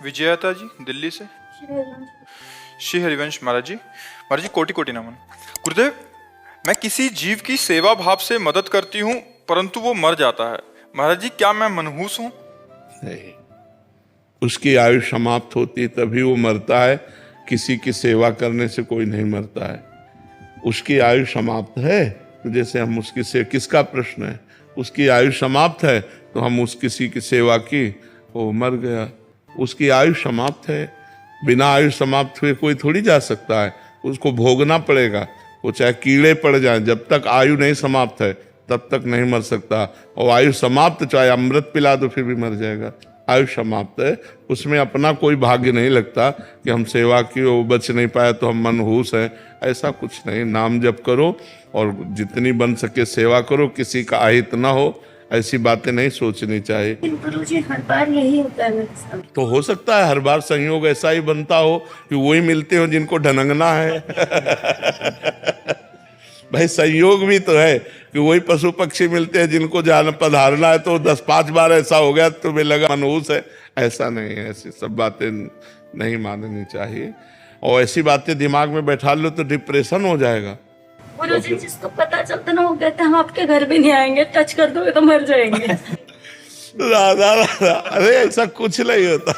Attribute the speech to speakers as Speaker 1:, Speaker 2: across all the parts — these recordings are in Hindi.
Speaker 1: विजयता जी दिल्ली से। श्री हरिवंश महाराज जी कोटि कोटि नमन। गुरुदेव, मैं किसी जीव की सेवा भाव से मदद करती हूँ परंतु वो मर जाता है। महाराज जी, क्या मैं मनहूस हूँ?
Speaker 2: नहीं, उसकी आयु समाप्त होती तभी वो मरता है। किसी की सेवा करने से कोई नहीं मरता है। उसकी आयु समाप्त है तो जैसे हम उसकी से किसका प्रश्न है, उसकी आयु समाप्त है तो हम उस किसी की सेवा की, वो मर गया, उसकी आयु समाप्त है। बिना आयु समाप्त हुए कोई थोड़ी जा सकता है, उसको भोगना पड़ेगा। वो चाहे कीड़े पड़ जाएं, जब तक आयु नहीं समाप्त है तब तक नहीं मर सकता। और आयु समाप्त, चाहे अमृत पिला दो फिर भी मर जाएगा। आयु समाप्त है, उसमें अपना कोई भाग्य नहीं लगता कि हम सेवा की, वो बच नहीं पाया तो हम मनहूस हैं। ऐसा कुछ नहीं। नाम जप करो और जितनी बन सके सेवा करो, किसी का अहित ना हो, ऐसी बातें नहीं सोचनी चाहिए।
Speaker 3: गुरुजी, हर बार यही होता है मेरे साथ।
Speaker 2: तो हो सकता है हर बार संयोग ऐसा ही बनता हो कि वही मिलते हो जिनको ढनंगना है। भाई संयोग भी तो है कि वही पशु पक्षी मिलते हैं जिनको जान पधारना है, तो 10-5 बार ऐसा हो गया तुम्हें लगा मनहूस है। ऐसा नहीं है, ऐसी सब बातें नहीं माननी चाहिए। और ऐसी बातें दिमाग में बैठा लो तो डिप्रेशन हो जाएगा।
Speaker 3: गुरुजी, जिसको पता चलता ना वो कहते हैं हम आपके घर भी नहीं आएंगे, टच कर दोगे तो मर जाएंगे।
Speaker 2: राधा राधा, अरे ऐसा कुछ नहीं होता।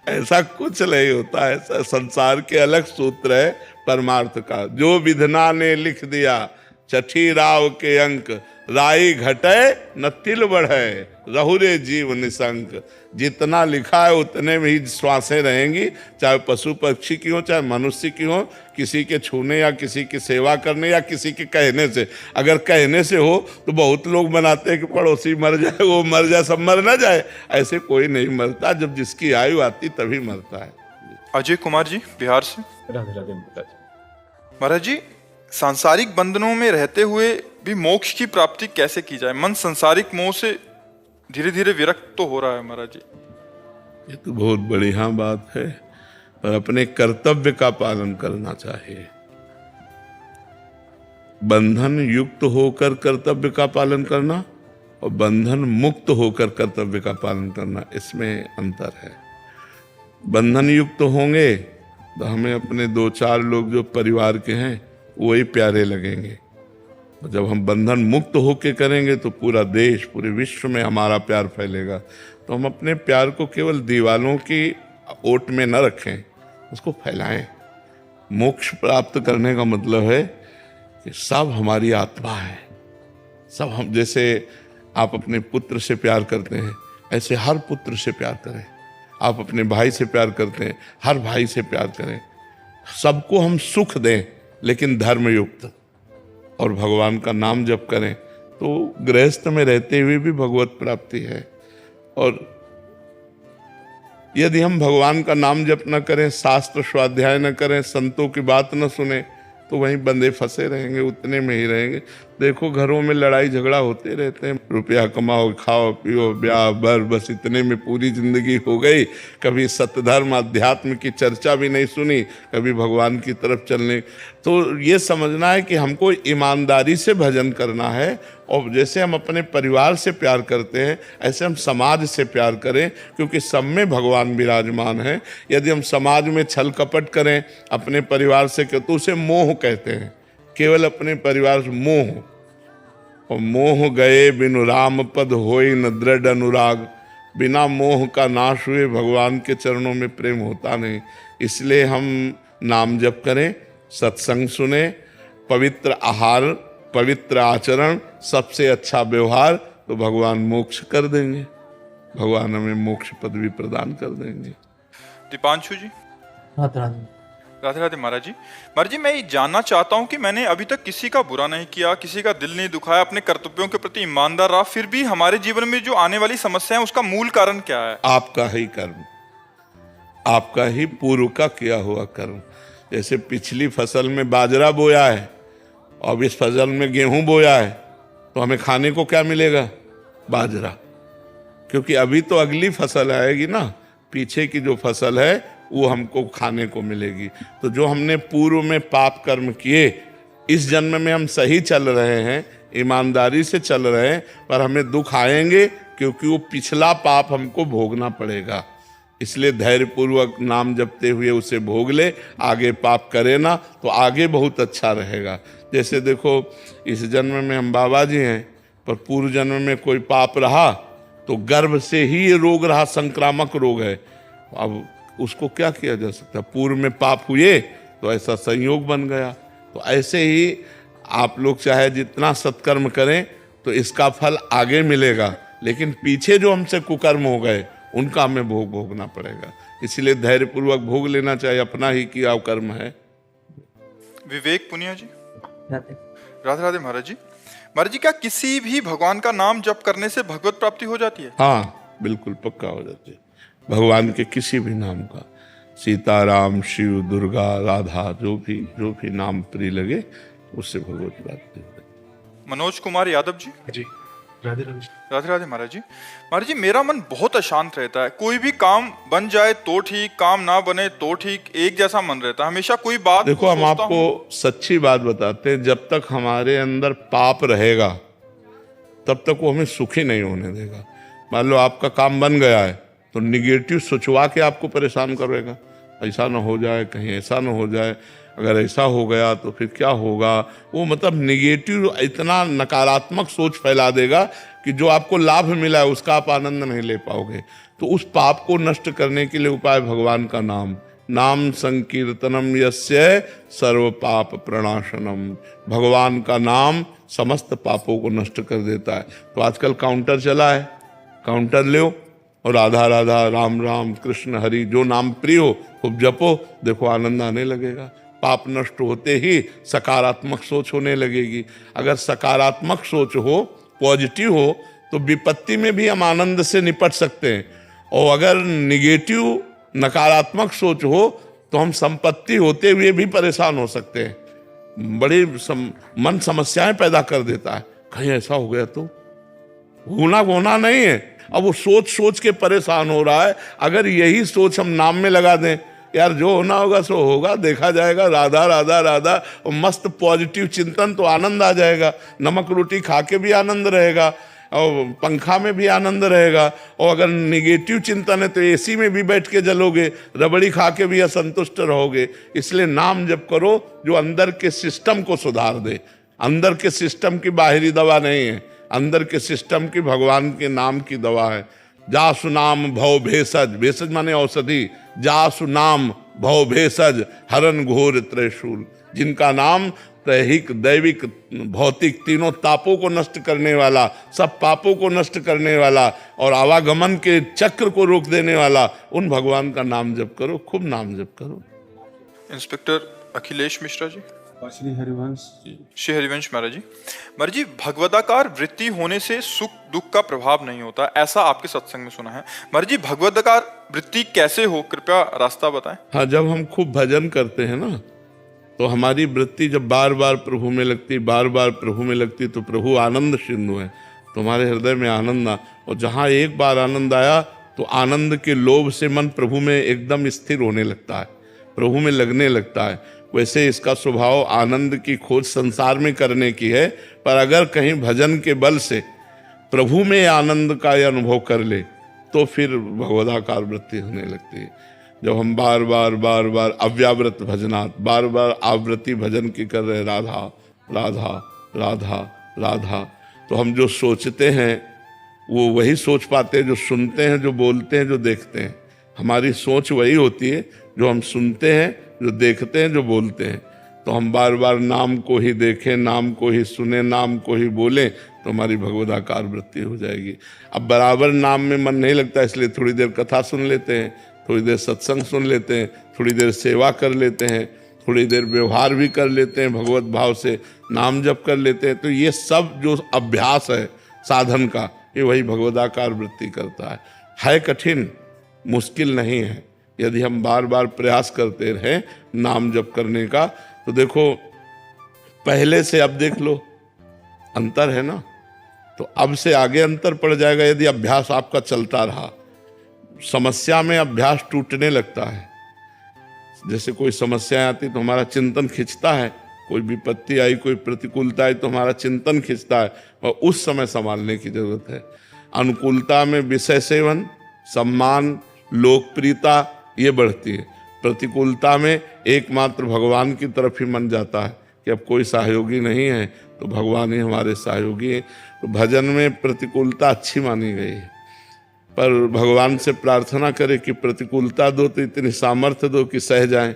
Speaker 2: ऐसा कुछ नहीं होता। ऐसा संसार के अलग सूत्र है परमार्थ का। जो विधना ने लिख दिया छठी राव के अंक, राई घटे न तिल बढ़े, रहुरे जीव निशंक। जितना लिखा है उतने में ही श्वासें रहेंगी, चाहे पशु पक्षी की हो चाहे मनुष्य की हो। किसी के छूने या किसी की सेवा करने या किसी के कहने से, अगर कहने से हो तो बहुत लोग बनाते हैं कि पड़ोसी मर जाए, वो मर जाए, सब मर ना जाए। ऐसे कोई नहीं मरता, जब जिसकी आयु आती तभी मरता है।
Speaker 1: अजय कुमार जी बिहार से।
Speaker 4: राधे राधे
Speaker 1: महाराज जी, सांसारिक बंधनों में रहते हुए भी मोक्ष की प्राप्ति कैसे की जाए? मन सांसारिक मोह से धीरे धीरे विरक्त तो हो रहा है महाराज जी।
Speaker 2: ये तो बहुत बढ़िया बात है, पर अपने कर्तव्य का पालन करना चाहिए। बंधन युक्त होकर कर्तव्य का पालन करना और बंधन मुक्त होकर कर्तव्य का पालन करना, इसमें अंतर है। बंधन युक्त होंगे तो हमें अपने 2-4 लोग जो परिवार के हैं वही प्यारे लगेंगे। जब हम बंधन मुक्त होके करेंगे तो पूरा देश, पूरे विश्व में हमारा प्यार फैलेगा। तो हम अपने प्यार को केवल दीवालों की ओट में न रखें, उसको फैलाएं। मोक्ष प्राप्त करने का मतलब है कि सब हमारी आत्मा है। सब हम, जैसे आप अपने पुत्र से प्यार करते हैं ऐसे हर पुत्र से प्यार करें। आप अपने भाई से प्यार करते हैं, हर भाई से प्यार करें। सबको हम सुख दें लेकिन धर्मयुक्त, और भगवान का नाम जप करें तो गृहस्थ में रहते हुए भी भगवत प्राप्ति है। और यदि हम भगवान का नाम जप न करें, शास्त्र स्वाध्याय न करें, संतों की बात न सुने, तो वहीं बंधे फंसे रहेंगे, उतने में ही रहेंगे। देखो घरों में लड़ाई झगड़ा होते रहते हैं, रुपया कमाओ, खाओ पियो, ब्याह बर, बस इतने में पूरी जिंदगी हो गई। कभी सत्यधर्म अध्यात्म की चर्चा भी नहीं सुनी, कभी भगवान की तरफ चलने। तो ये समझना है कि हमको ईमानदारी से भजन करना है, और जैसे हम अपने परिवार से प्यार करते हैं ऐसे हम समाज से प्यार करें, क्योंकि सब में भगवान विराजमान है। यदि हम समाज में छल कपट करें अपने परिवार से, तो उसे मोह कहते हैं। केवल अपने परिवार से मोह, और मोह गए बिनु राम पद होई न दृढ़ अनुराग। बिना मोह का नाश हुए भगवान के चरणों में प्रेम होता नहीं। इसलिए हम नाम जप करें, सत्संग सुने, पवित्र आहार, पवित्र आचरण, सबसे अच्छा व्यवहार, तो भगवान मोक्ष कर देंगे। भगवान हमें मोक्ष पद भी प्रदान कर देंगे।
Speaker 1: दीपांशु जी।
Speaker 4: राधे राधे।
Speaker 1: राधे राधे महाराज जी। महाराज जी, मैं ये जानना चाहता हूँ कि मैंने अभी तक किसी का बुरा नहीं किया, किसी का दिल नहीं दुखाया, अपने कर्तव्यों के प्रति ईमानदार रहा, फिर भी हमारे जीवन में जो आने वाली समस्या है उसका मूल कारण क्या है? आपका
Speaker 2: ही कर्म, आपका ही पूर्व का किया हुआ कर्म। जैसे पिछली फसल में बाजरा बोया है और इस फसल में गेहूं बोया है, तो हमें खाने को क्या मिलेगा? बाजरा। क्योंकि अभी तो अगली फसल आएगी ना, पीछे की जो फसल है वो हमको खाने को मिलेगी। तो जो हमने पूर्व में पाप कर्म किए, इस जन्म में हम सही चल रहे हैं, ईमानदारी से चल रहे हैं, पर हमें दुख आएंगे क्योंकि वो पिछला पाप हमको भोगना पड़ेगा। इसलिए धैर्यपूर्वक नाम जपते हुए उसे भोग ले, आगे पाप करे ना तो आगे बहुत अच्छा रहेगा। जैसे देखो इस जन्म में हम बाबा जी हैं, पर पूर्व जन्म में कोई पाप रहा तो गर्भ से ही ये रोग रहा, संक्रामक रोग है। अब उसको क्या किया जा सकता है? पूर्व में पाप हुए तो ऐसा संयोग बन गया। तो ऐसे ही आप लोग चाहे जितना सत्कर्म करें तो इसका फल आगे मिलेगा, लेकिन पीछे जो हमसे कुकर्म हो गए उनका हमें भोग भोगना पड़ेगा। इसलिए धैर्यपूर्वक भोग लेना चाहिए, अपना ही किया कर्म है।
Speaker 1: विवेक पुनिया जी।
Speaker 4: राधे
Speaker 1: राधे राधे महाराज जी। महाराज जी, क्या किसी भी भगवान का नाम जप करने से भगवत प्राप्ति हो जाती है?
Speaker 2: हाँ, बिल्कुल पक्का हो जाती है। भगवान के किसी भी नाम का, सीताराम, शिव, दुर्गा, राधा, जो भी नाम प्रिय लगे उससे भगवत प्राप्ति हो जाती।
Speaker 1: मनोज कुमार यादव जी।
Speaker 4: जी राधे राधे।
Speaker 1: राधे राधे महाराज जी। महाराज जी, मेरा मन बहुत अशांत रहता है। कोई भी काम बन जाए तो ठीक, काम ना बने तो ठीक, एक जैसा मन रहता है। हमेशा कोई बात
Speaker 2: देखो, हम आपको सच्ची बात बताते हैं, जब तक हमारे अंदर पाप रहेगा तब तक वो हमें सुखी नहीं होने देगा। मान लो आपका काम बन गया है तो निगेटिव सोचवा के आपको परेशान करेगा, ऐसा ना हो जाए, कहीं ऐसा ना हो जाए, अगर ऐसा हो गया तो फिर क्या होगा। वो मतलब निगेटिव इतना नकारात्मक सोच फैला देगा कि जो आपको लाभ मिला है उसका आप आनंद नहीं ले पाओगे। तो उस पाप को नष्ट करने के लिए उपाय भगवान का नाम, नाम संकीर्तनम यस्य सर्व पाप प्रणाशनम। भगवान का नाम समस्त पापों को नष्ट कर देता है। तो आजकल काउंटर चला है, काउंटर लो और राधा राधा, राम राम, कृष्ण हरि, जो नाम प्रिय हो खूब जपो, देखो आनंद आने लगेगा। पाप नष्ट होते ही सकारात्मक सोच होने लगेगी। अगर सकारात्मक सोच हो, पॉजिटिव हो, तो विपत्ति में भी हम आनंद से निपट सकते हैं। और अगर निगेटिव नकारात्मक सोच हो तो हम संपत्ति होते हुए भी परेशान हो सकते हैं। बड़ी मन समस्याएं पैदा कर देता है, कहीं ऐसा हो गया तो होना नहीं है। अब वो सोच सोच के परेशान हो रहा है। अगर यही सोच हम नाम में लगा दें, यार जो होना होगा सो होगा, देखा जाएगा, राधा राधा राधा, और मस्त पॉजिटिव चिंतन, तो आनंद आ जाएगा। नमक रोटी खा के भी आनंद रहेगा और पंखा में भी आनंद रहेगा। और अगर निगेटिव चिंतन है तो एसी में भी बैठ के जलोगे, रबड़ी खा के भी असंतुष्ट रहोगे। इसलिए नाम जप करो जो अंदर के सिस्टम को सुधार दे। अंदर के सिस्टम की बाहरी दवा नहीं है, अंदर के सिस्टम की भगवान के नाम की दवा है। जासु नाम भव भेषज, भेषज माने औषधि, जासु नाम भव भेषज हरन घोर त्रिशूल। जिनका नाम दैहिक, दैविक, भौतिक तीनों तापों को नष्ट करने वाला, सब पापों को नष्ट करने वाला और आवागमन के चक्र को रोक देने वाला, उन भगवान का नाम जप करो, खूब नाम जप करो।
Speaker 1: इंस्पेक्टर अखिलेश मिश्रा जी।
Speaker 4: श्री हरिवंश जी।
Speaker 1: श्री हरिवंश महाराज जी। महाराज जी, भगवदाकार वृत्ति होने से सुख दुख का प्रभाव नहीं होता, ऐसा आपके सत्संग में सुना है। महाराज जी, भगवदाकार वृत्ति कैसे हो, कृपया रास्ता बताएं।
Speaker 2: हाँ, जब हम खूब भजन करते हैं ना तो हमारी वृत्ति जब बार बार प्रभु में लगती, बार बार प्रभु में लगती, तो प्रभु आनंद सिंधु है, तुम्हारे हृदय में आनंद आ। और जहाँ एक बार आनंद आया तो आनंद के लोभ से मन प्रभु में एकदम स्थिर होने लगता है, प्रभु में लगने लगता है। वैसे इसका स्वभाव आनंद की खोज संसार में करने की है, पर अगर कहीं भजन के बल से प्रभु में आनंद का अनुभव कर ले तो फिर भगवदाकार वृत्ति होने लगती है। जब हम बार बार अव्यावृत भजनात्, बार बार आवृत्ति भजन की कर रहे, राधा राधा राधा राधा, तो हम जो सोचते हैं वो वही सोच पाते हैं, जो सुनते हैं, जो बोलते हैं, जो देखते हैं। हमारी सोच वही होती है जो हम सुनते हैं, जो देखते हैं, जो बोलते हैं। तो हम बार बार नाम को ही देखें, नाम को ही सुने, नाम को ही बोलें, तो हमारी भगवदाकार वृत्ति हो जाएगी। अब बराबर नाम में मन नहीं लगता, इसलिए थोड़ी देर कथा सुन लेते हैं, थोड़ी देर सत्संग सुन लेते हैं, थोड़ी देर सेवा कर लेते हैं, थोड़ी देर व्यवहार भी कर लेते हैं, भगवत भाव से नाम जप कर लेते हैं। तो ये सब जो अभ्यास है साधन का, ये वही भगवदाकार वृत्ति करता है। कठिन, मुश्किल नहीं है। यदि हम बार बार प्रयास करते रहें नाम जप करने का, तो देखो पहले से अब देख लो अंतर है ना, तो अब से आगे अंतर पड़ जाएगा यदि अभ्यास आपका चलता रहा। समस्या में अभ्यास टूटने लगता है। जैसे कोई समस्या आती तो हमारा चिंतन खिंचता है, कोई विपत्ति आई, कोई प्रतिकूलता आई तो हमारा चिंतन खिंचता है, और उस समय संभालने की जरूरत है। अनुकूलता में विषय सेवन, सम्मान, लोकप्रियता ये बढ़ती है। प्रतिकूलता में एकमात्र भगवान की तरफ ही मन जाता है कि अब कोई सहयोगी नहीं है तो भगवान ही हमारे सहयोगी हैं। तो भजन में प्रतिकूलता अच्छी मानी गई है, पर भगवान से प्रार्थना करें कि प्रतिकूलता दो तो इतनी सामर्थ्य दो कि सह जाएं,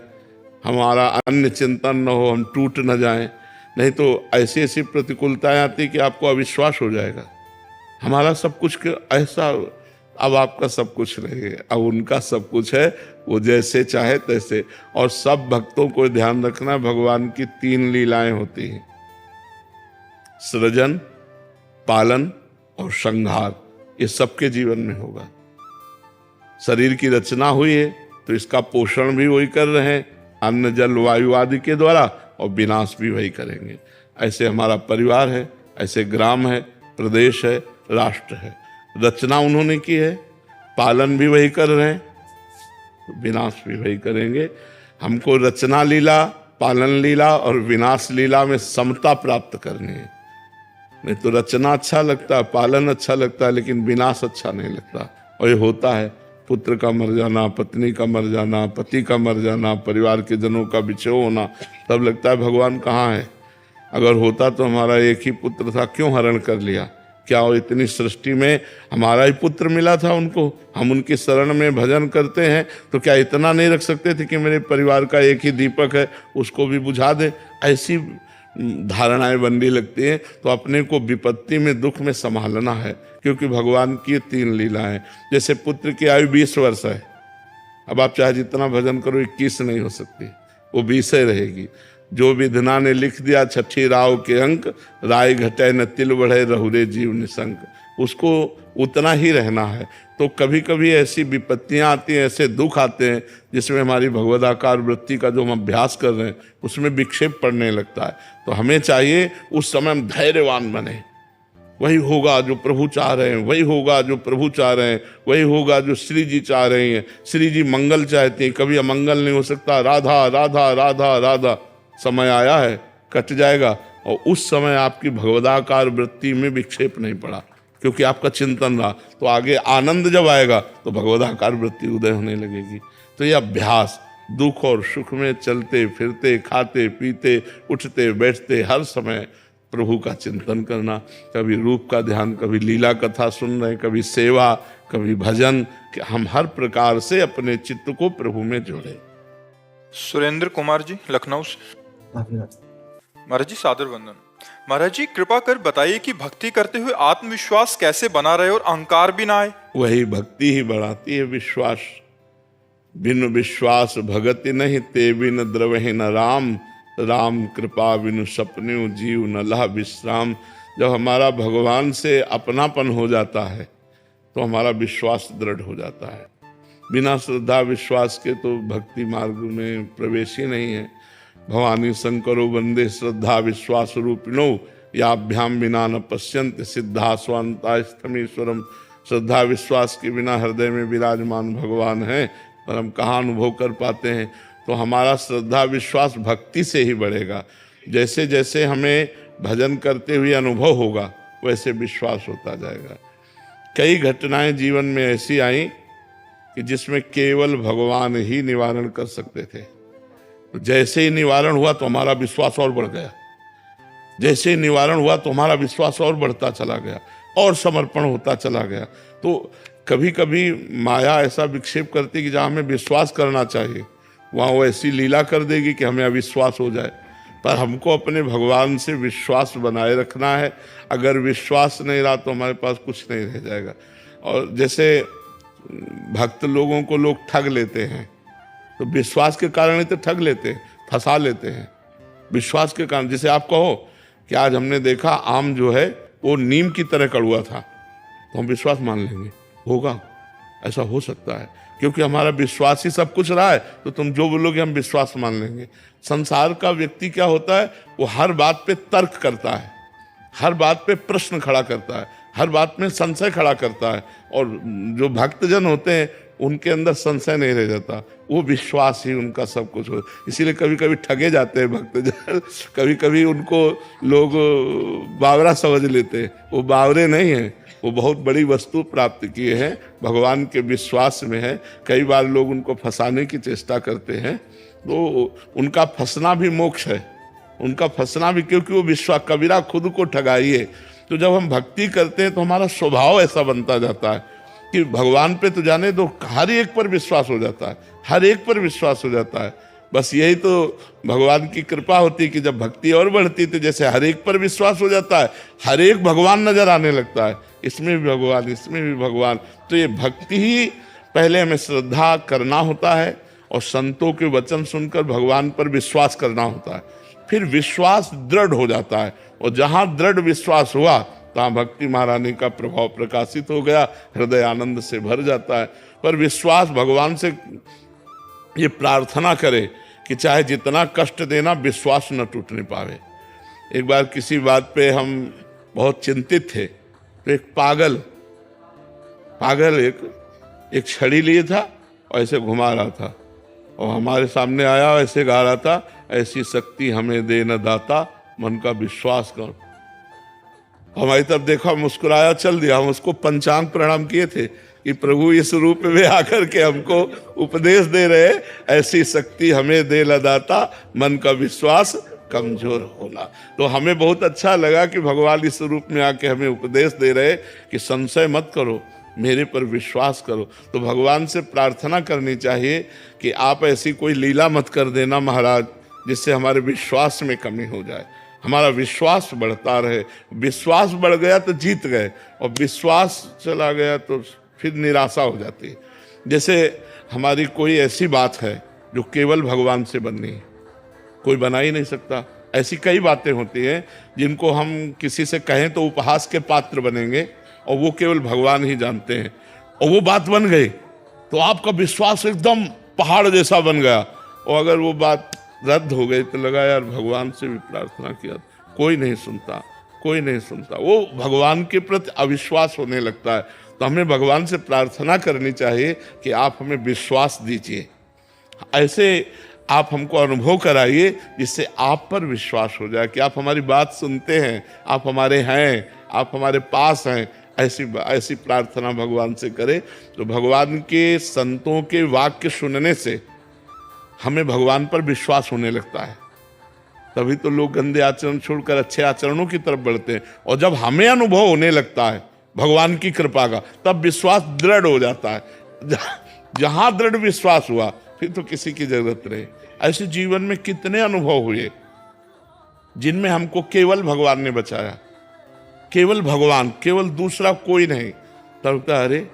Speaker 2: हमारा अन्य चिंतन न हो, हम टूट न जाएं। नहीं तो ऐसी ऐसी प्रतिकूलताएं आती कि आपको अविश्वास हो जाएगा, हमारा सब कुछ ऐसा, अब आपका सब कुछ नहीं है, अब उनका सब कुछ है, वो जैसे चाहे तैसे। और सब भक्तों को ध्यान रखना, भगवान की 3 लीलाएं होती हैं, सृजन, पालन और संहार। ये सबके जीवन में होगा। शरीर की रचना हुई है तो इसका पोषण भी वही कर रहे हैं, अन्न जल वायु आदि के द्वारा, और विनाश भी वही करेंगे। ऐसे हमारा परिवार है, ऐसे ग्राम है, प्रदेश है, राष्ट्र है। रचना उन्होंने की है, पालन भी वही कर रहे हैं, विनाश भी वही करेंगे। हमको रचना लीला, पालन लीला और विनाश लीला में समता प्राप्त करनी है। नहीं तो रचना अच्छा लगता है, पालन अच्छा लगता है, लेकिन विनाश अच्छा नहीं लगता। और ये होता है, पुत्र का मर जाना, पत्नी का मर जाना, पति का मर जाना, परिवार के जनों का बिछोह होना, तब लगता है भगवान कहाँ है। अगर होता तो हमारा एक ही पुत्र था, क्यों हरण कर लिया? क्या वो इतनी सृष्टि में हमारा ही पुत्र मिला था उनको, हम उनकी शरण में भजन करते हैं तो क्या इतना नहीं रख सकते थे कि मेरे परिवार का एक ही दीपक है, उसको भी बुझा दे? ऐसी धारणाएं बनने लगती हैं। तो अपने को विपत्ति में, दुख में संभालना है, क्योंकि भगवान की 3 लीलाएं। जैसे पुत्र की आयु 20 वर्ष है, अब आप चाहे जितना भजन करो 21 नहीं हो सकती, वो 20 ही रहेगी। जो विधना ने लिख दिया 6 राव के अंक, राय घटे न तिल बढ़े रहुरे जीव निशंक, उसको उतना ही रहना है। तो कभी कभी ऐसी विपत्तियां आती हैं, ऐसे दुख आते हैं जिसमें हमारी भगवदाकार वृत्ति का जो हम अभ्यास कर रहे हैं उसमें विक्षेप पड़ने लगता है। तो हमें चाहिए उस समय हम धैर्यवान बने, वही होगा जो प्रभु चाह रहे हैं, वही होगा जो प्रभु चाह रहे हैं, वही होगा जो श्री जी चाह रहे हैं। श्री जी मंगल चाहते हैं, कभी अमंगल नहीं हो सकता। राधा राधा राधा राधा, समय आया है, कट जाएगा। और उस समय आपकी भगवदाकार वृत्ति में विक्षेप नहीं पड़ा, क्योंकि आपका चिंतन रहा। तो आगे आनंद जब आएगा तो भगवदाकार वृत्ति उदय होने लगेगी। तो ये अभ्यास, दुख और सुख में चलते फिरते, खाते पीते, उठते बैठते, हर समय प्रभु का चिंतन करना। कभी रूप का ध्यान, कभी लीला कथा सुन रहे, कभी सेवा, कभी भजन, कि हम हर प्रकार से अपने चित्त को प्रभु में जोड़े।
Speaker 1: सुरेंद्र कुमार जी, लखनऊ से। महाराज जी सादर वंदन। महाराज जी कृपा कर बताइए कि भक्ति करते हुए आत्मविश्वास कैसे बना रहे और अहंकार भी ना आए।
Speaker 2: वही भक्ति ही बढ़ाती है विश्वास। बिन विश्वास भगति नहीं, ते बिन द्रवहि न राम, राम कृपा बिनु सपने जीव न लह विश्राम। जब हमारा भगवान से अपनापन हो जाता है तो हमारा विश्वास दृढ़ हो जाता है। बिना श्रद्धा विश्वास के तो भक्ति मार्ग में प्रवेश ही नहीं है। भवानी शंकरो वंदे श्रद्धा विश्वास रूपिणो, याभ्याम बिना न पश्यन्त सिद्धा स्वांता स्थमीश्वरम। श्रद्धा विश्वास के बिना हृदय में विराजमान भगवान हैं, पर हम कहाँ अनुभव कर पाते हैं। तो हमारा श्रद्धा विश्वास भक्ति से ही बढ़ेगा। जैसे जैसे हमें भजन करते हुए अनुभव होगा वैसे विश्वास होता जाएगा। कई घटनाएं जीवन में ऐसी आई कि जिसमें केवल भगवान ही निवारण कर सकते थे। तो जैसे ही निवारण हुआ तो हमारा विश्वास और बढ़ गया, जैसे ही निवारण हुआ तो हमारा विश्वास और बढ़ता चला गया और समर्पण होता चला गया। तो कभी कभी माया ऐसा विक्षेप करती कि जहाँ हमें विश्वास करना चाहिए वहाँ वो ऐसी लीला कर देगी कि हमें अविश्वास हो जाए। पर हमको अपने भगवान से विश्वास बनाए रखना है। अगर विश्वास नहीं रहा तो हमारे पास कुछ नहीं रह जाएगा। और जैसे भक्त लोगों को लोग ठग लेते हैं, तो विश्वास के कारण ही तो ठग लेते हैं, फंसा लेते हैं विश्वास के कारण। जैसे आप कहो कि आज हमने देखा आम जो है वो नीम की तरह कड़वा था, तो हम विश्वास मान लेंगे होगा, ऐसा हो सकता है, क्योंकि हमारा विश्वास ही सब कुछ रहा है। तो तुम जो बोलोगे हम विश्वास मान लेंगे। संसार का व्यक्ति क्या होता है, वो हर बात पे तर्क करता है, हर बात पे प्रश्न खड़ा करता है, हर बात में संशय खड़ा करता है। और जो भक्तजन होते हैं उनके अंदर संशय नहीं रह जाता, वो विश्वास ही उनका सब कुछ हो। इसीलिए कभी कभी ठगे जाते हैं भक्तजन, कभी कभी उनको लोग बावरा समझ लेते हैं, वो बावरे नहीं हैं, वो बहुत बड़ी वस्तु प्राप्त किए हैं, भगवान के विश्वास में है। कई बार लोग उनको फंसाने की चेष्टा करते हैं, तो उनका फंसना भी मोक्ष है, उनका फंसना भी, क्योंकि वो विश्वास, कबीरा खुद को ठगाइए। तो जब हम भक्ति करते हैं तो हमारा स्वभाव ऐसा बनता जाता है कि भगवान पे तो जाने दो, हर एक पर विश्वास हो जाता है, हर एक पर विश्वास हो जाता है। बस यही तो भगवान की कृपा होती है कि जब भक्ति और बढ़ती तो जैसे हर एक पर विश्वास हो जाता है, हर एक भगवान नजर आने लगता है, इसमें भी भगवान, इसमें भी भगवान। तो ये भक्ति ही पहले हमें श्रद्धा करना होता है और संतों के वचन सुनकर भगवान पर विश्वास करना होता है, फिर विश्वास दृढ़ हो जाता है, और जहां दृढ़ विश्वास हुआ तहां भक्ति महारानी का प्रभाव प्रकाशित हो गया, हृदय आनंद से भर जाता है। पर विश्वास, भगवान से ये प्रार्थना करे कि चाहे जितना कष्ट देना, विश्वास न टूटने पावे। एक बार किसी बात पे हम बहुत चिंतित थे, तो एक पागल एक छड़ी लिए था और ऐसे घुमा रहा था, और हमारे सामने आया, ऐसे गा रहा था, ऐसी शक्ति हमें दे न दाता, मन का विश्वास कर। हमारी तरफ देखा, मुस्कुराया, चल दिया। हम उसको पंचांग प्रणाम किए थे कि प्रभु इस रूप में आकर के हमको उपदेश दे रहे, ऐसी शक्ति हमें दे न दाता, मन का विश्वास कमजोर होना। तो हमें बहुत अच्छा लगा कि भगवान इस रूप में आके हमें उपदेश दे रहे कि संशय मत करो, मेरे पर विश्वास करो। तो भगवान से प्रार्थना करनी चाहिए कि आप ऐसी कोई लीला मत कर देना महाराज जिससे हमारे विश्वास में कमी हो जाए, हमारा विश्वास बढ़ता रहे। विश्वास बढ़ गया तो जीत गए, और विश्वास चला गया तो फिर निराशा हो जाती है। जैसे हमारी कोई ऐसी बात है जो केवल भगवान से बननी है, कोई बना ही नहीं सकता। ऐसी कई बातें होती हैं जिनको हम किसी से कहें तो उपहास के पात्र बनेंगे, और वो केवल भगवान ही जानते हैं। और वो बात बन गई तो आपका विश्वास एकदम पहाड़ जैसा बन गया, और अगर वो बात रद्द हो गई तो लगा यार भगवान से भी प्रार्थना किया, कोई नहीं सुनता, कोई नहीं सुनता, वो भगवान के प्रति अविश्वास होने लगता है। तो हमें भगवान से प्रार्थना करनी चाहिए कि आप हमें विश्वास दीजिए, ऐसे आप हमको अनुभव कराइए जिससे आप पर विश्वास हो जाए कि आप हमारी बात सुनते हैं, आप हमारे हैं, आप हमारे पास हैं। ऐसी प्रार्थना भगवान से करें तो भगवान के संतों के वाक्य सुनने से हमें भगवान पर विश्वास होने लगता है। तभी तो लोग गंदे आचरण छोड़कर अच्छे आचरणों की तरफ बढ़ते हैं, और जब हमें अनुभव होने लगता है भगवान की कृपा का, तब विश्वास दृढ़ हो जाता है। जहां दृढ़ विश्वास हुआ फिर तो किसी की जरूरत नहीं। ऐसे जीवन में कितने अनुभव हुए जिनमें हमको केवल भगवान ने बचाया, केवल भगवान, केवल दूसरा कोई नहीं। तब तो अरे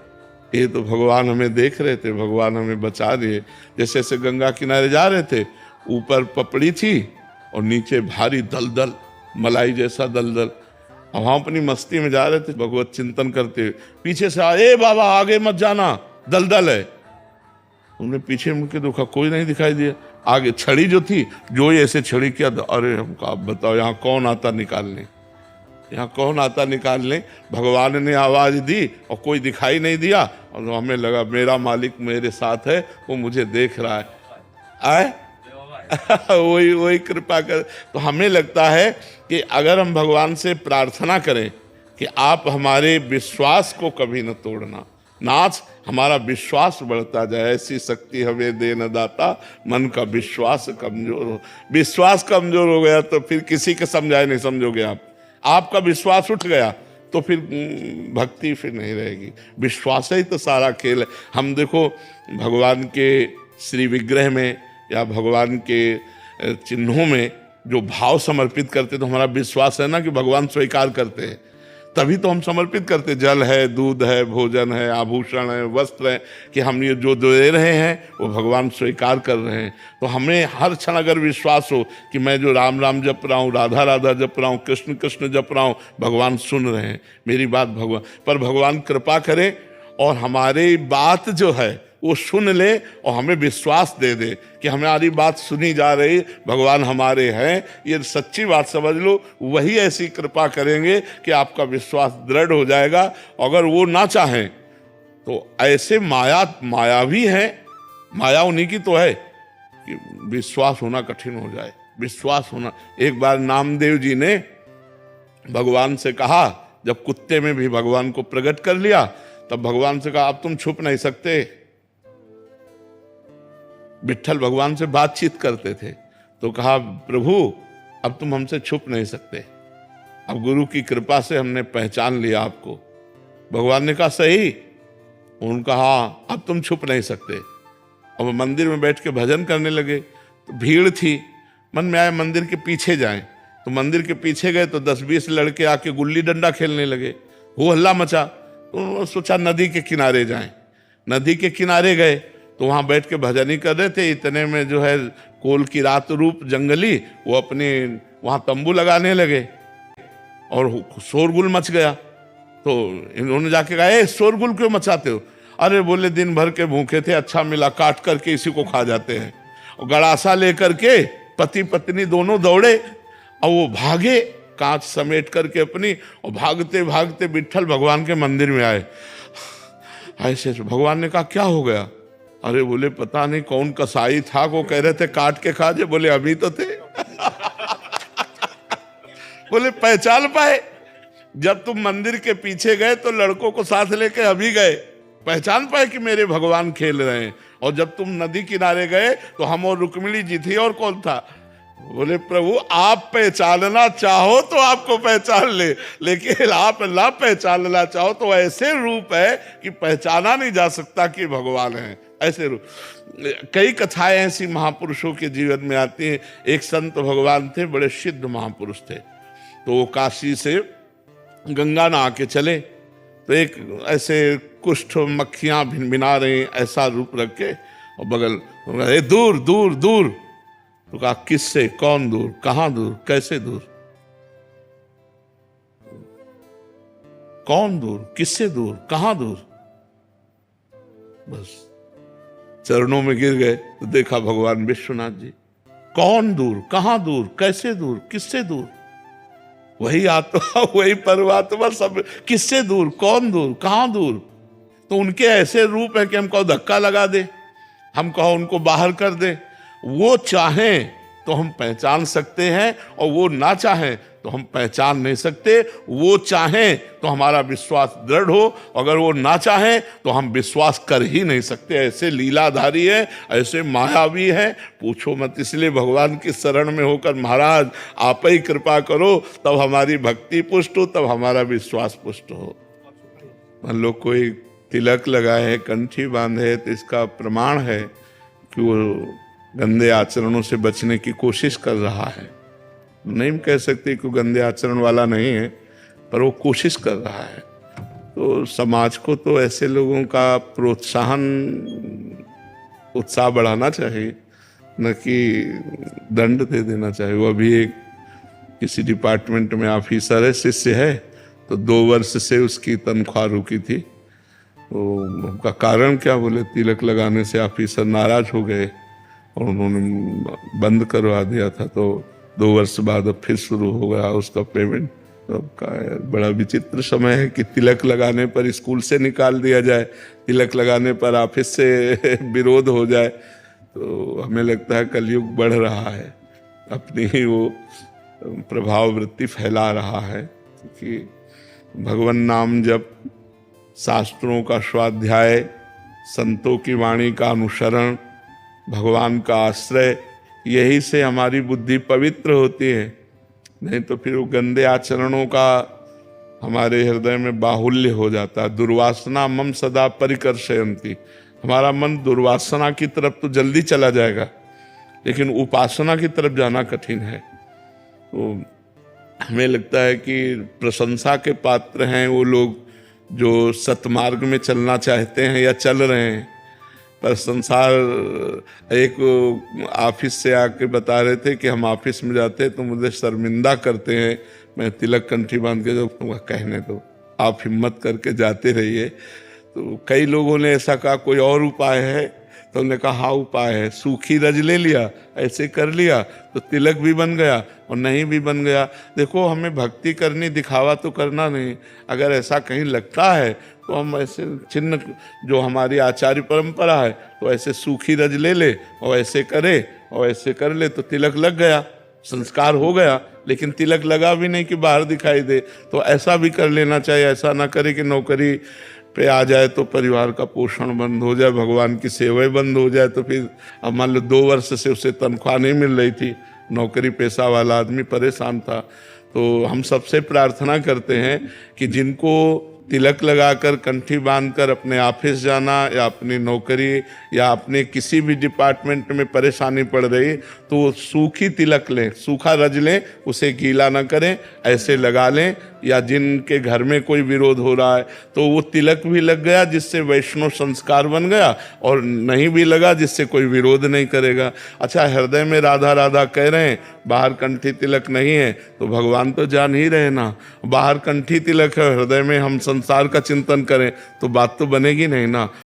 Speaker 2: ये तो भगवान हमें देख रहे थे, भगवान हमें बचा दिए। जैसे ऐसे गंगा किनारे जा रहे थे, ऊपर पपड़ी थी और नीचे भारी दलदल, मलाई जैसा दलदल, और हम अपनी मस्ती में जा रहे थे भगवत चिंतन करते हुए। पीछे से ए बाबा आगे मत जाना, दलदल है। हमने पीछे मुड़ के देखा, कोई नहीं दिखाई दिया। आगे छड़ी जो थी, जो ही ऐसे छड़ी किया, अरे हमको आप बताओ यहाँ कौन आता निकालने, यहाँ कौन आता निकालने। भगवान ने आवाज दी और कोई दिखाई नहीं दिया, और हमें लगा मेरा मालिक मेरे साथ है, वो मुझे देख रहा है, आए वही कृपा कर। तो हमें लगता है कि अगर हम भगवान से प्रार्थना करें कि आप हमारे विश्वास को कभी न तोड़ना, नाथ हमारा विश्वास बढ़ता जाए, ऐसी शक्ति हमें दे न दाता, मन का विश्वास कमजोर हो। विश्वास कमजोर हो गया तो फिर किसी के समझाए नहीं समझोगे आप। आपका विश्वास उठ गया तो फिर भक्ति फिर नहीं रहेगी। विश्वास ही तो सारा खेल है। हम देखो भगवान के श्री विग्रह में या भगवान के चिन्हों में जो भाव समर्पित करते, तो हमारा विश्वास है ना कि भगवान स्वीकार करते हैं, तभी तो हम समर्पित करते। जल है, दूध है, भोजन है, आभूषण है, वस्त्र है, कि हम ये जो दे रहे हैं वो भगवान स्वीकार कर रहे हैं। तो हमें हर क्षण अगर विश्वास हो कि मैं जो राम राम जप रहा हूँ, राधा राधा जप रहा हूँ, कृष्ण कृष्ण जप रहा हूँ, भगवान सुन रहे हैं मेरी बात। भगवान पर भगवान कृपा करे और हमारी बात जो है वो सुन ले और हमें विश्वास दे दे कि हमारी बात सुनी जा रही, भगवान हमारे हैं, ये सच्ची बात समझ लो। वही ऐसी कृपा करेंगे कि आपका विश्वास दृढ़ हो जाएगा। अगर वो ना चाहें तो ऐसे मायावी है, माया उन्हीं की तो है कि विश्वास होना कठिन हो जाए। विश्वास होना, एक बार नामदेव जी ने भगवान से कहा, जब कुत्ते में भी भगवान को प्रकट कर लिया, तब भगवान से कहा अब तुम छुप नहीं सकते। विट्ठल भगवान से बातचीत करते थे, तो कहा प्रभु अब तुम हमसे छुप नहीं सकते, अब गुरु की कृपा से हमने पहचान लिया आपको। भगवान ने कहा सही। उन्होंने कहा हाँ अब तुम छुप नहीं सकते। अब मंदिर में बैठ के भजन करने लगे, तो भीड़ थी, मन में आया मंदिर के पीछे जाएं। तो मंदिर के पीछे गए तो 10-20 लड़के आके गुल्ली डंडा खेलने लगे, हो हल्ला मचा। तो उन्होंने सोचा नदी के किनारे जाएं। नदी के किनारे गए तो वहां बैठ के भजन ही कर रहे थे। इतने में जो है कोल की रात रूप जंगली वो अपने वहां तंबू लगाने लगे और शोरगुल मच गया। तो इन्होंने जाके कहा ए शोरगुल क्यों मचाते हो? अरे बोले दिन भर के भूखे थे, अच्छा मिला, काट करके इसी को खा जाते हैं। और गड़ासा लेकर के पति पत्नी दोनों दौड़े और वो भागे कांच समेट करके अपनी, और भागते भागते विट्ठल भगवान के मंदिर में आए। ऐसे भगवान ने कहा क्या हो गया? अरे बोले पता नहीं कौन कसाई था, वो कह रहे थे काट के खा जे। बोले अभी तो थे। बोले पहचान पाए? जब तुम मंदिर के पीछे गए तो लड़कों को साथ लेके अभी गए, पहचान पाए कि मेरे भगवान खेल रहे हैं। और जब तुम नदी किनारे गए तो हम और रुक्मिणी जी थी, और कौन था? बोले प्रभु आप पहचानना चाहो तो आपको पहचान ले, लेकिन आप ना पहचानना चाहो तो ऐसे रूप है कि पहचाना नहीं जा सकता कि भगवान है। ऐसे रूप। कई कथाएं ऐसी महापुरुषों के जीवन में आती हैं। एक संत भगवान थे, बड़े सिद्ध महापुरुष थे, तो वो काशी से गंगा नहा के चले, तो एक ऐसे कुष्ठ मक्खियां भिनभिना रही ऐसा रूप रख के, और बगल दूर दूर दूर। तो कहा किससे, कौन दूर, कहां दूर, कैसे दूर, कौन दूर, किससे दूर, कहां दूर? बस चरणों में गिर गए तो देखा भगवान विश्वनाथ जी। कौन दूर, कहां दूर, कैसे दूर, किससे दूर? वही आत्मा, वही परमात्मा, सब किससे दूर, कौन दूर, कहां दूर? तो उनके ऐसे रूप है कि हम कहो धक्का लगा दे, हम कहो उनको बाहर कर दे। वो चाहें तो हम पहचान सकते हैं, और वो ना चाहें तो हम पहचान नहीं सकते। वो चाहें तो हमारा विश्वास दृढ़ हो, अगर वो ना चाहें तो हम विश्वास कर ही नहीं सकते। ऐसे लीलाधारी है, ऐसे मायावी है, पूछो मत। इसलिए भगवान की शरण में होकर महाराज आप ही कृपा करो, तब हमारी भक्ति पुष्ट हो, तब हमारा विश्वास पुष्ट हो। मान लो कोई तिलक लगाए, कंठी बांधे, तो इसका प्रमाण है कि वो गंदे आचरणों से बचने की कोशिश कर रहा है। नहीं कह सकते कि गंदे आचरण वाला नहीं है, पर वो कोशिश कर रहा है। तो समाज को तो ऐसे लोगों का प्रोत्साहन, उत्साह बढ़ाना चाहिए, न कि दंड दे देना चाहिए। वो अभी एक किसी डिपार्टमेंट में ऑफिसर है, शिष्य है, तो 2 वर्ष से उसकी तनख्वाह रुकी थी। तो उनका कारण क्या? बोले तिलक लगाने से ऑफिसर नाराज हो गए और उन्होंने बंद करवा दिया था। तो 2 वर्ष बाद अब फिर शुरू हो गया उसका पेमेंट। तो अब का बड़ा विचित्र समय है कि तिलक लगाने पर स्कूल से निकाल दिया जाए, तिलक लगाने पर ऑफिस से विरोध हो जाए। तो हमें लगता है कलयुग बढ़ रहा है, अपनी ही वो प्रभाव वृत्ति फैला रहा है। क्योंकि भगवान नाम जप, शास्त्रों का स्वाध्याय, संतों की वाणी का अनुसरण, भगवान का आश्रय, यही से हमारी बुद्धि पवित्र होती है। नहीं तो फिर वो गंदे आचरणों का हमारे हृदय में बाहुल्य हो जाता है। दुर्वासना मम सदा परिकर्षयन्ति, हमारा मन दुर्वासना की तरफ तो जल्दी चला जाएगा, लेकिन उपासना की तरफ जाना कठिन है। तो हमें लगता है कि प्रशंसा के पात्र हैं वो लोग जो सतमार्ग में चलना चाहते हैं या चल रहे हैं। पर संसार, एक ऑफिस से आके बता रहे थे कि हम ऑफिस में जाते हैं तो मुझे शर्मिंदा करते हैं, मैं तिलक कंठी बांध के, जो कहने दो, आप हिम्मत करके जाते रहिए। तो कई लोगों ने ऐसा कहा कोई और उपाय है, तो उन्होंने कहा हाँ उपाय है, सूखी रज ले लिया, ऐसे कर लिया तो तिलक भी बन गया और नहीं भी बन गया। देखो हमें भक्ति करनी, दिखावा तो करना नहीं। अगर ऐसा कहीं लगता है तो हम ऐसे चिन्ह जो हमारी आचार्य परंपरा है तो ऐसे सूखी रज ले ले और ऐसे करे और ऐसे कर ले तो तिलक लग गया, संस्कार हो गया। लेकिन तिलक लगा भी नहीं कि बाहर दिखाई दे, तो ऐसा भी कर लेना चाहिए। ऐसा ना करे कि नौकरी पे आ जाए तो परिवार का पोषण बंद हो जाए, भगवान की सेवाएं बंद हो जाए। तो फिर अब मान लो 2 वर्ष से उसे तनख्वाह नहीं मिल रही थी, नौकरी पेशा वाला आदमी परेशान था। तो हम सबसे प्रार्थना करते हैं कि जिनको तिलक लगाकर कंठी बांधकर अपने ऑफिस जाना या अपनी नौकरी या अपने किसी भी डिपार्टमेंट में परेशानी पड़ रही, तो वो सूखी तिलक लें, सूखा रज लें, उसे गीला ना करें, ऐसे लगा लें। या जिनके घर में कोई विरोध हो रहा है तो वो तिलक भी लग गया जिससे वैष्णव संस्कार बन गया, और नहीं भी लगा जिससे कोई विरोध नहीं करेगा। अच्छा, हृदय में राधा राधा कह रहे हैं, बाहर कंठी तिलक नहीं है, तो भगवान तो जान ही रहे ना। बाहर कंठी तिलक है, हृदय में हम संसार का चिंतन करें तो बात तो बनेगी नहीं ना।